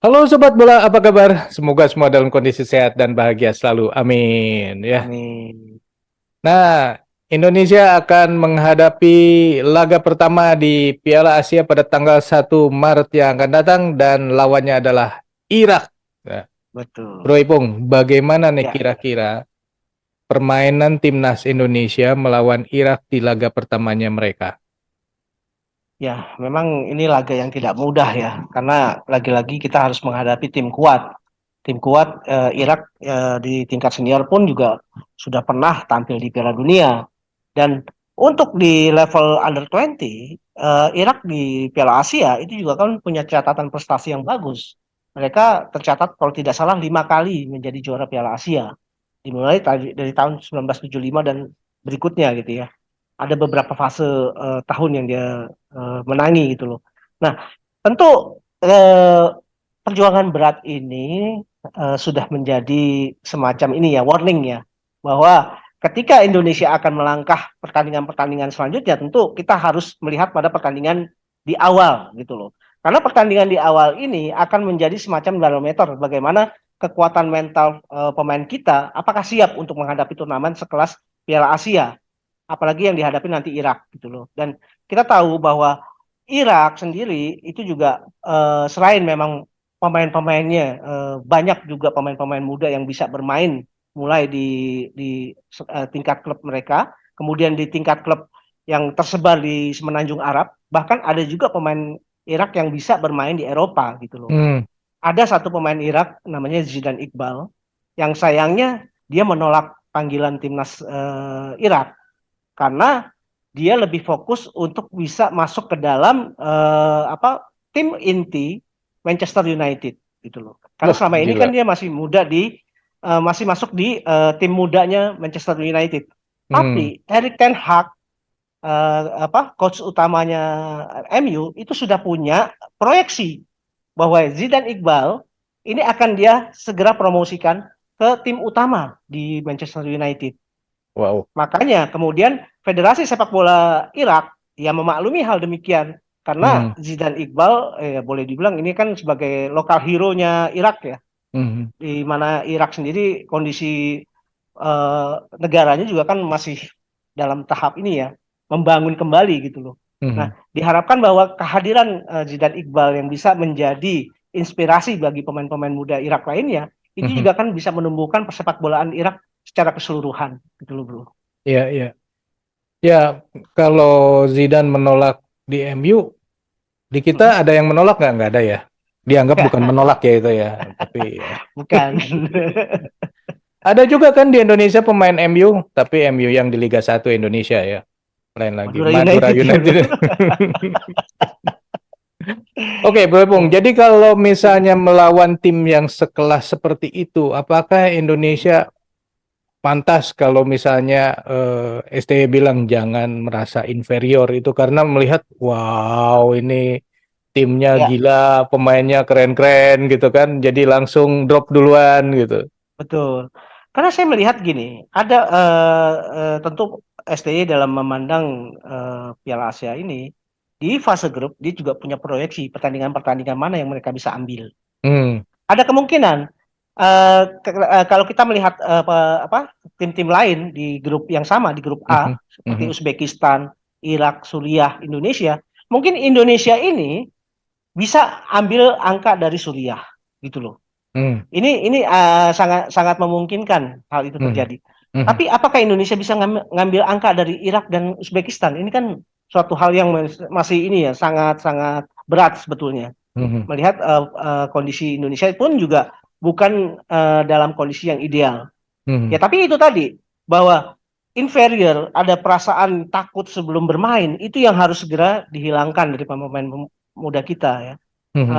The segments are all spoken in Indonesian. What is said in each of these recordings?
Halo Sobat Bola, apa kabar? Semoga semua dalam kondisi sehat dan bahagia selalu. Amin. Ya. Amin. Nah, Indonesia akan menghadapi laga pertama di Piala Asia pada tanggal 1 Maret yang akan datang dan lawannya adalah Irak. Nah, Bro Betul. Ipung, bagaimana nih Ya, kira-kira permainan timnas Indonesia melawan Irak di laga pertamanya mereka? ya, memang ini laga yang tidak mudah ya, karena lagi-lagi kita harus menghadapi tim kuat. Tim kuat Irak di tingkat senior pun juga sudah pernah tampil di Piala Dunia. Dan untuk di level under 20, Irak di Piala Asia itu juga kan punya catatan prestasi yang bagus. Mereka tercatat kalau tidak salah 5 kali menjadi juara Piala Asia. Dimulai dari tahun 1975 dan berikutnya gitu ya. Ada beberapa fase tahun yang dia menangi gitu loh. Nah, tentu perjuangan berat ini sudah menjadi semacam ini ya, warning ya, bahwa ketika Indonesia akan melangkah pertandingan-pertandingan selanjutnya, tentu kita harus melihat pada pertandingan di awal gitu loh. Karena pertandingan di awal ini akan menjadi semacam barometer bagaimana kekuatan mental pemain kita, apakah siap untuk menghadapi turnamen sekelas Piala Asia, apalagi yang dihadapi nanti Irak gitu loh. Dan kita tahu bahwa Irak sendiri itu juga selain memang pemain-pemainnya banyak juga pemain-pemain muda yang bisa bermain mulai di tingkat klub mereka, kemudian di tingkat klub yang tersebar di Semenanjung Arab, bahkan ada juga pemain Irak yang bisa bermain di Eropa gitu loh. Hmm, Ada satu pemain Irak namanya Zidan Iqbal yang sayangnya dia menolak panggilan timnas Irak karena dia lebih fokus untuk bisa masuk ke dalam tim inti Manchester United gitu loh. Karena wah selama ini kan gila. dia masih muda masih masuk di tim mudanya Manchester United. Hmm, Tapi Erik ten Hag coach utamanya MU itu sudah punya proyeksi bahwa Zidane Iqbal ini akan dia segera promosikan ke tim utama di Manchester United. wow. Makanya kemudian Federasi Sepak Bola Irak ya memaklumi hal demikian karena Hmm, Zidane Iqbal boleh dibilang ini kan sebagai lokal hero-nya Irak ya, hmm, di mana Irak sendiri kondisi negaranya juga kan masih dalam tahap ini ya, membangun kembali gitu loh. Nah, hmm, diharapkan bahwa kehadiran Zidane Iqbal yang bisa menjadi inspirasi bagi pemain-pemain muda Irak lainnya itu hmm. juga kan bisa menumbuhkan persepak bolaan Irak secara keseluruhan gitu loh, Bro. Ya, ya. Ya, kalau Zidane menolak di MU, di kita Mhm. ada yang menolak nggak? Nggak ada ya. Dianggap bukan menolak ya itu ya. Tapi ya. Bukan. Ada juga kan di Indonesia pemain MU, tapi MU yang di Liga 1 Indonesia ya. Lain lagi. Madura Madura United ya, Bro. United. Oke, Bro Pung. Ya. Jadi kalau misalnya melawan tim yang sekelas seperti itu, apakah Indonesia pantas kalau misalnya STY bilang jangan merasa inferior itu karena melihat wow ini timnya Ya, gila, pemainnya keren-keren gitu kan, jadi langsung drop duluan gitu. betul. Karena saya melihat gini, ada tentu STY dalam memandang Piala Asia ini di fase grup dia juga punya proyeksi pertandingan-pertandingan mana yang mereka bisa ambil. Hmm, Ada kemungkinan kalau kita melihat tim-tim lain di grup yang sama di grup A mhm, seperti mhm, Uzbekistan, Irak, Suriah, Indonesia, mungkin Indonesia ini bisa ambil angka dari Suriah gitu loh. mhm, Ini sangat sangat memungkinkan hal itu mhm, terjadi. mhm, Tapi apakah Indonesia bisa ngambil angka dari Irak dan Uzbekistan? Ini kan suatu hal yang masih ini ya sangat sangat berat sebetulnya. mhm, Melihat kondisi Indonesia pun juga bukan dalam kondisi yang ideal. Ya mhm, tapi itu tadi bahwa inferior, ada perasaan takut sebelum bermain itu yang harus segera dihilangkan dari pemain muda kita ya. mhm,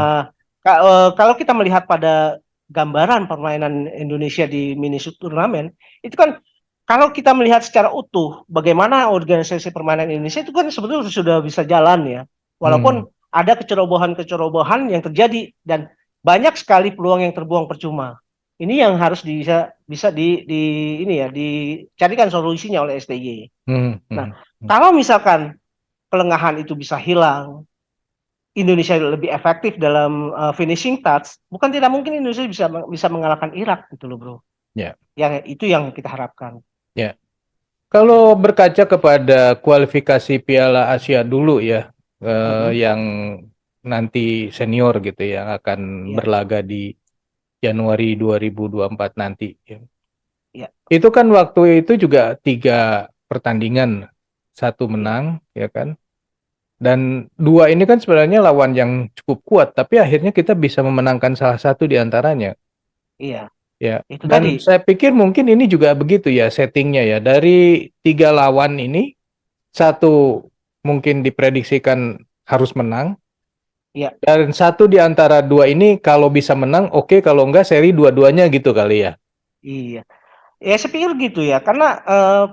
Uh, kalau kita melihat pada gambaran permainan Indonesia di mini turnamen, itu kan kalau kita melihat secara utuh bagaimana organisasi permainan Indonesia itu kan sebetulnya sudah bisa jalan ya. mhm, Walaupun ada kecerobohan-kecerobohan yang terjadi dan banyak sekali peluang yang terbuang percuma. Ini yang harus bisa bisa ini ya dicarikan solusinya oleh STY. mhm, Nah, mhm, kalau misalkan kelengahan itu bisa hilang, Indonesia lebih efektif dalam finishing touch, bukan tidak mungkin Indonesia bisa mengalahkan Irak gitu loh bro. Ya, Ya itu yang kita harapkan. ya. Kalau berkaca kepada kualifikasi Piala Asia dulu ya, Mm-mm. yang nanti senior gitu yang akan Ya, berlaga di Januari 2024 nanti. Ya. ya, Itu kan waktu itu juga 3 pertandingan, satu ya, menang, ya kan? Dan dua ini kan sebenarnya lawan yang cukup kuat, tapi akhirnya kita bisa memenangkan salah satu di antaranya. iya. Ya, Itu tadi. dan saya pikir mungkin ini juga begitu ya settingnya ya. Dari 3 lawan ini, satu mungkin diprediksikan harus menang, Ya, dan satu di antara dua ini kalau bisa menang, oke, kalau enggak seri dua-duanya gitu kali ya. iya. Ya saya pikir gitu ya, karena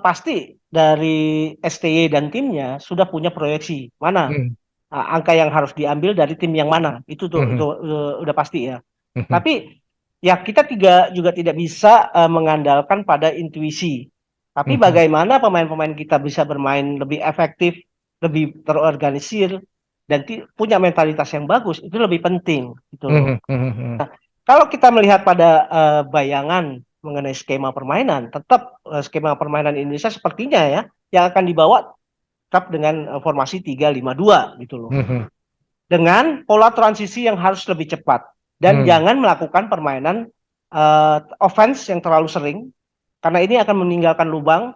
pasti dari STY dan timnya sudah punya proyeksi mana Hmm, angka yang harus diambil dari tim yang mana. Itu tuh, hmm, udah pasti ya. hmm, Tapi ya kita juga tidak bisa mengandalkan pada intuisi. Tapi hmm, hmm, bagaimana pemain-pemain kita bisa bermain lebih efektif, lebih terorganisir, dan punya mentalitas yang bagus, itu lebih penting gitu loh. hmm, hmm, hmm, Kalau kita melihat pada bayangan mengenai skema permainan, tetap skema permainan Indonesia sepertinya ya yang akan dibawa tetap dengan formasi 3-5-2 gitu loh. hmm, hmm, Dengan pola transisi yang harus lebih cepat dan hmm, jangan melakukan permainan offense yang terlalu sering karena ini akan meninggalkan lubang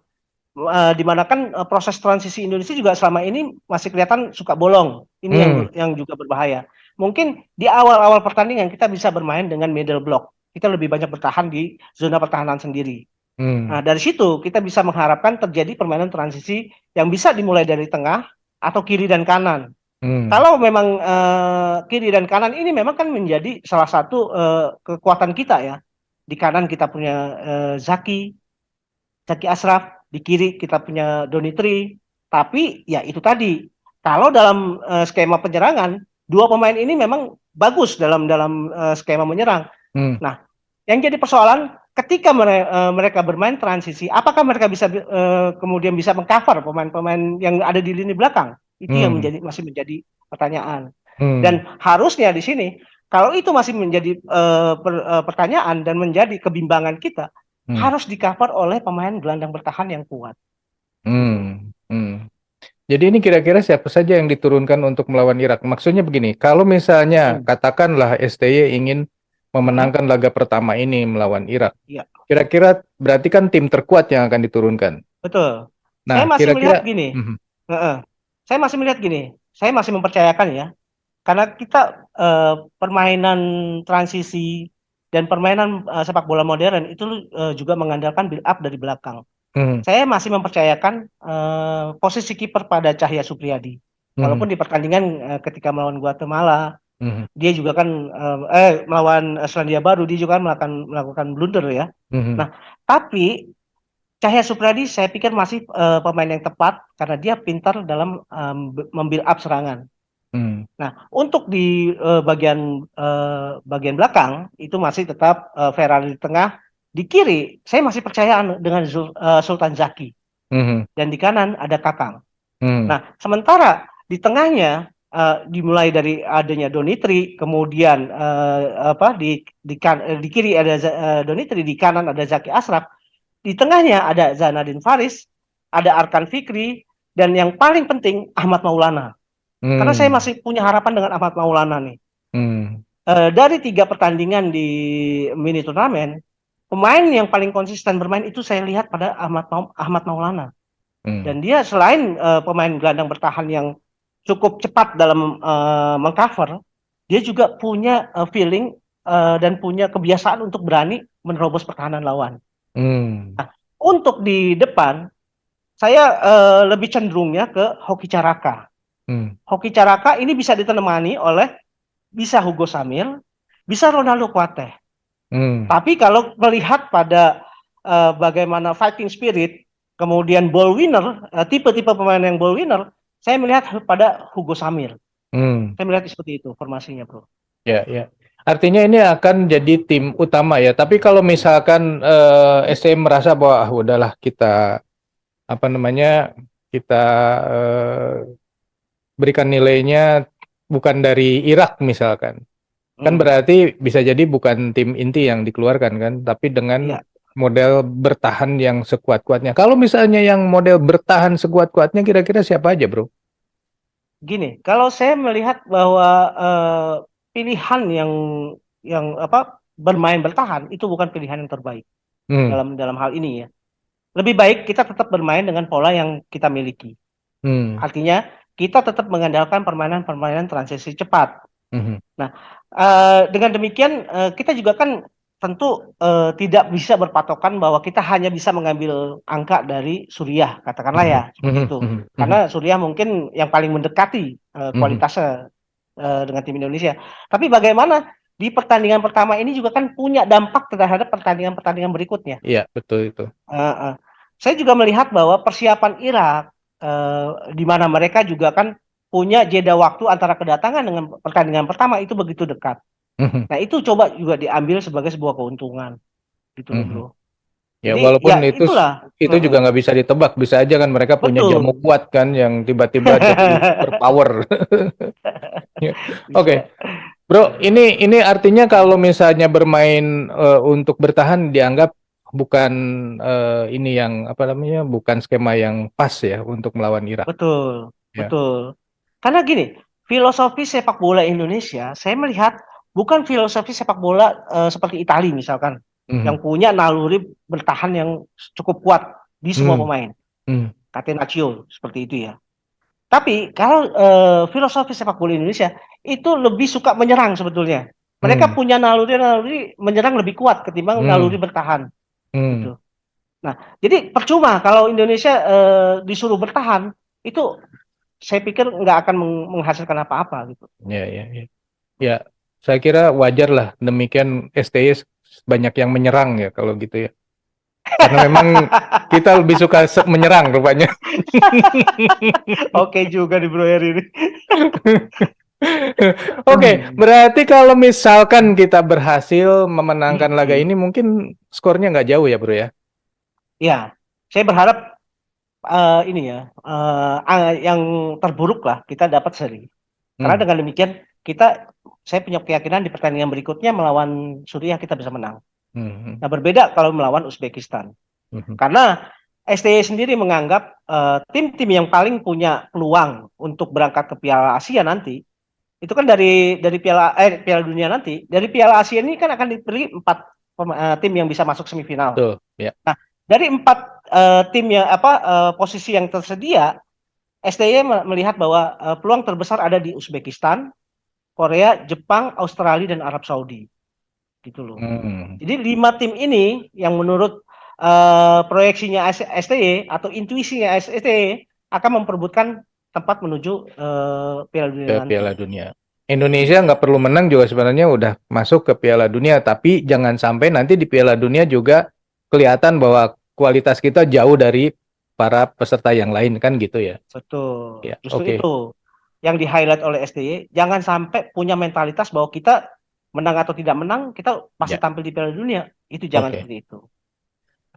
di mana kan proses transisi Indonesia juga selama ini masih kelihatan suka bolong. Ini hmm, yang juga berbahaya. Mungkin di awal-awal pertandingan kita bisa bermain dengan middle block. Kita lebih banyak bertahan di zona pertahanan sendiri. Nah, hmm, dari situ kita bisa mengharapkan terjadi permainan transisi yang bisa dimulai dari tengah atau kiri dan kanan. hmm, Kalau memang kiri dan kanan ini memang kan menjadi salah satu kekuatan kita ya. Di kanan kita punya Zaki Ashraf, di kiri kita punya Donitri. Tapi ya itu tadi, kalau dalam skema penyerangan, dua pemain ini memang bagus dalam dalam skema menyerang. hmm, Nah, yang jadi persoalan ketika mereka bermain transisi, apakah mereka bisa kemudian bisa mengcover pemain-pemain yang ada di lini belakang? Itu yang hmm, masih menjadi pertanyaan. hmm, Dan harusnya di sini, kalau itu masih menjadi pertanyaan dan menjadi kebimbangan kita, hmm, harus di-cover oleh pemain gelandang bertahan yang kuat. Gitu. hmm, hmm. Jadi ini kira-kira siapa saja yang diturunkan untuk melawan Irak? Maksudnya begini, kalau misalnya Hmm. katakanlah STY ingin Hmm. memenangkan laga pertama ini melawan Irak, Ya, kira-kira berarti kan tim terkuat yang akan diturunkan. betul. Saya Nah, masih kira-kira, melihat gini. mhm, Heeh. Saya masih melihat gini. Saya masih mempercayakan ya, karena kita permainan transisi dan permainan sepak bola modern itu juga mengandalkan build up dari belakang. mhm, Saya masih mempercayakan posisi kiper pada Cahya Supriyadi. mhm, Walaupun di pertandingan ketika melawan Guatemala, mhm, dia juga kan melawan Selandia Baru, dia juga kan melakukan blunder ya. mhm, Nah, tapi Cahya Supriyadi saya pikir masih pemain yang tepat karena dia pintar dalam membuild up serangan. mhm, Nah, untuk di bagian belakang itu masih tetap Ferrari di tengah, di kiri saya masih percaya dengan Sultan Zaki mhm, dan di kanan ada Kakang. mhm, Nah, sementara di tengahnya dimulai dari adanya Donitri, kemudian di kiri ada Donitri, di kanan ada Zaki Ashraf, di tengahnya ada Zanadin Faris, ada Arkan Fikri, dan yang paling penting Ahmad Maulana. Karena saya mhm, masih punya harapan dengan Ahmad Maulana nih. mhm, Dari 3 pertandingan di mini turnamen, pemain yang paling konsisten bermain itu saya lihat pada Ahmad Maulana. mhm, Dan dia selain pemain gelandang bertahan yang cukup cepat dalam mengcover, dia juga punya feeling dan punya kebiasaan untuk berani menerobos pertahanan lawan. mhm, Nah, untuk di depan, saya lebih cenderungnya ke Hoki Caraka. mhm, Hoki Caraka ini bisa ditemani oleh bisa Hugo Samir, bisa Ronaldo Kuateh. mhm, Tapi kalau melihat pada bagaimana fighting spirit, kemudian ball winner, tipe-tipe pemain yang ball winner, saya melihat pada Hugo Samir. mhm. Saya melihat seperti itu formasinya, bro. Ya, ya. Artinya ini akan jadi tim utama ya. Tapi kalau misalkan SM merasa bahwa udahlah kita apa namanya kita berikan nilainya bukan dari Irak misalkan. Kan Hmm, berarti bisa jadi bukan tim inti yang dikeluarkan kan, tapi dengan iya. model bertahan yang sekuat-kuatnya. Kalau misalnya yang model bertahan sekuat-kuatnya kira-kira siapa aja, Bro? Gini, kalau saya melihat bahwa pilihan yang apa bermain bertahan itu bukan pilihan yang terbaik Hmm, dalam dalam hal ini ya. Lebih baik kita tetap bermain dengan pola yang kita miliki. hmm, Artinya kita tetap mengandalkan permainan-permainan transisi cepat. hmm, Nah, dengan demikian kita juga kan tentu tidak bisa berpatokan bahwa kita hanya bisa mengambil angka dari Suriah, katakanlah hmm, ya seperti hmm, itu. hmm, hmm, Karena Suriah mungkin yang paling mendekati hmm. kualitasnya dengan tim Indonesia. Tapi bagaimana di pertandingan pertama ini juga kan punya dampak terhadap pertandingan-pertandingan berikutnya. Iya, betul itu. Eh, eh. Saya juga melihat bahwa persiapan Irak di mana mereka juga kan punya jeda waktu antara kedatangan dengan pertandingan pertama itu begitu dekat. Hmm, Nah, itu coba juga diambil sebagai sebuah keuntungan gitu loh, hmm. Bro. Ya, Jadi walaupun ya itu itulah. juga nggak bisa ditebak, bisa aja kan mereka punya jamu Betul. kuat kan yang tiba-tiba jadi berpower. Ya. Oke, Bisa. Bro, ini artinya kalau misalnya bermain untuk bertahan dianggap bukan ini yang apa namanya, bukan skema yang pas ya untuk melawan Irak. Betul. Ya. Betul. Karena gini, filosofi sepak bola Indonesia, saya melihat bukan filosofi sepak bola seperti Italia misalkan, Mhm. yang punya naluri bertahan yang cukup kuat di semua Hmm, pemain. hmm, Catenaccio seperti itu ya. Tapi kalau filosofi sepak bola Indonesia itu lebih suka menyerang sebetulnya. Mereka hmm, punya naluri-naluri menyerang lebih kuat ketimbang naluri hmm, bertahan hmm. gitu. Nah, jadi percuma kalau Indonesia disuruh bertahan itu saya pikir nggak akan menghasilkan apa-apa gitu. Ya, ya, ya. Ya, saya kira wajar lah demikian STY banyak yang menyerang ya kalau gitu ya. Karena memang kita lebih suka menyerang rupanya. Oke juga di Bro Heri ini. Oke, berarti kalau misalkan kita berhasil memenangkan laga ini, mungkin skornya nggak jauh ya, Bro ya? Ya, saya berharap ini ya yang terburuk lah kita dapat seri. Karena Hmm, dengan demikian saya punya keyakinan di pertandingan berikutnya melawan Suriah kita bisa menang. hmm, Nah, berbeda kalau melawan Uzbekistan. hmm, hmm. Karena STY sendiri menganggap tim-tim yang paling punya peluang untuk berangkat ke Piala Asia nanti itu kan dari Piala Dunia nanti. Dari Piala Asia ini kan akan dipilih 4 tim yang bisa masuk semifinal. Betul, ya. Nah, dari 4 tim yang posisi yang tersedia, STY melihat bahwa peluang terbesar ada di Uzbekistan, Korea, Jepang, Australia dan Arab Saudi gitu loh. Hmm, Jadi 5 tim ini yang menurut proyeksinya STY atau intuisinya STY akan memperebutkan tempat menuju Piala Dunia ke nanti. Piala Dunia. Indonesia nggak perlu menang juga sebenarnya udah masuk ke Piala Dunia, tapi jangan sampai nanti di Piala Dunia juga kelihatan bahwa kualitas kita jauh dari para peserta yang lain kan gitu ya. Betul. Ya, Justru oke. itu yang di-highlight oleh STY. Jangan sampai punya mentalitas bahwa kita menang atau tidak menang, kita pasti Ya, tampil di Piala Dunia. Itu jangan oke. seperti itu.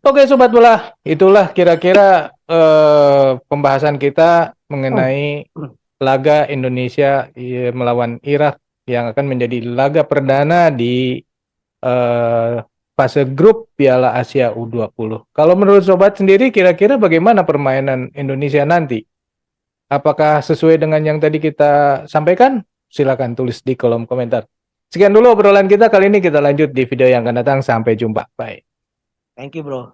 Oke, Sobat Bola, itulah kira-kira pembahasan kita mengenai laga Indonesia melawan Irak yang akan menjadi laga perdana di eh, fase grup Piala Asia U20. Kalau menurut Sobat sendiri, kira-kira bagaimana permainan Indonesia nanti? Apakah sesuai dengan yang tadi kita sampaikan? Silakan tulis di kolom komentar. Sekian dulu obrolan kita kali ini, kita lanjut di video yang akan datang. Sampai jumpa. Bye. Thank you, bro.